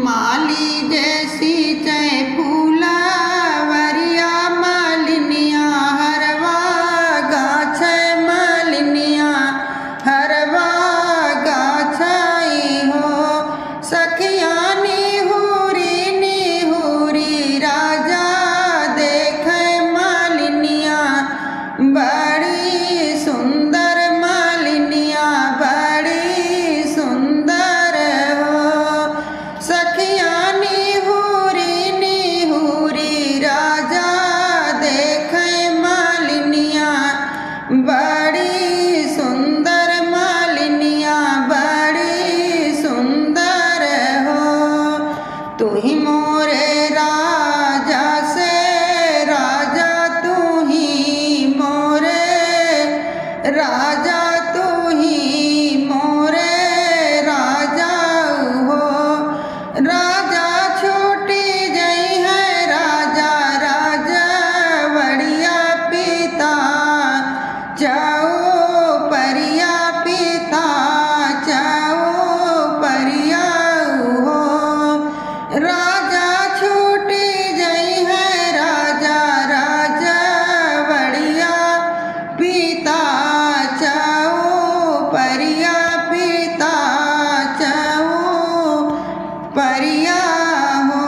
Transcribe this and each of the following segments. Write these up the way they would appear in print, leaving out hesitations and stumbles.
माली जैसी चै फूलावरिया मालिनिया हरवा गाछै मालिनिया हरवा गाछै हो सखिया निहुरी राजा देखै मालिनिया बड़ी सुंदर मालिनिया बड़ी सुंदर हो सखिया निहुरी राजा देखै मालिनिया बड़ी सुंदर मालिनिया बड़ी सुंदर हो तू ही मोरे राजा से राजा तू ही मोरे राजा तू ही मोरे राजा हो राजा छूटी जई है राजा राजा बड़िया पिता जाओ परिया पिता जाओ परिया हो राजा छूटी जई है राजा राजा बड़िया पिता जाओ परिया पिता जाओ परिया हो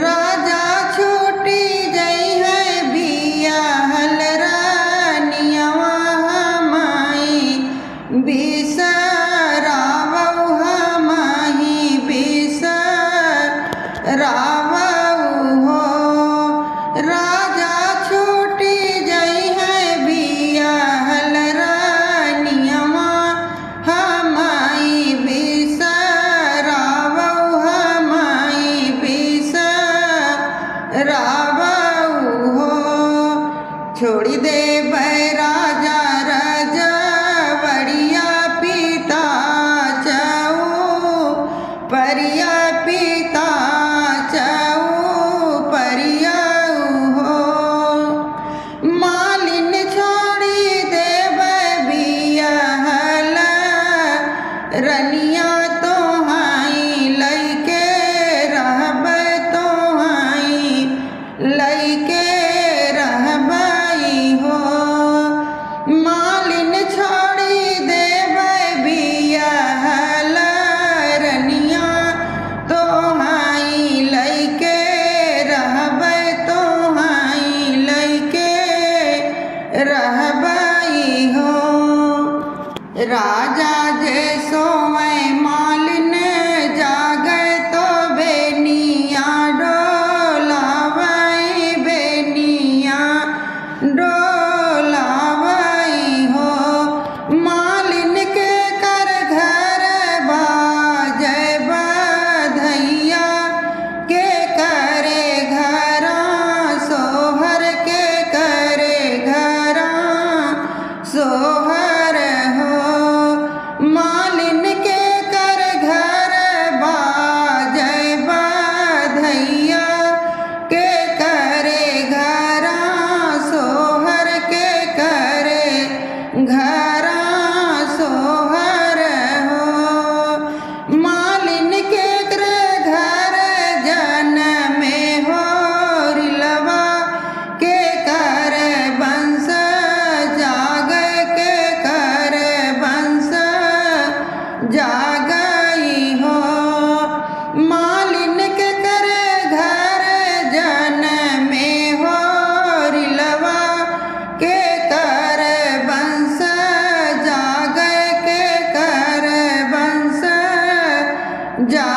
राजा छूटी जई है बिया हलरानिया हमाई बिसरावऊ हमाही बिसरावऊ हो राजा छूटी जई है बिया हलरानिया हमाई बिसरावऊ हमाई बिसरावऊ हो छोड़ी दे राजा राजा बड़िया पिता जाओ परिया पिता जाओ परिया हो मालिन छोड़ी दे बिया हल रनिया तो हाई लइके रहब तो हाई लइके रहबई हो मालिन छोड़ी दे बिया हल रनिया तो हाई लइके रहब तो हाई लइके रहबई हो राजा जैसो मैं मालिन जागे तो बेनिया डोलावई बेनिया डोलावई हो मालिन के कर घर बाजै बधैया के करे घरा सोहर के करे घरा सोहर हो मालिन के कर घर बाजै बधैया के करे घरा सोहर के करे घरा सोहर हो मालिन के कर घर जन में हो रिलवा के कर बंस जाग के कर बंस जागई हो मालिन के कर घर जन में हो रिलवा के कर बंस जाग के कर बंस जा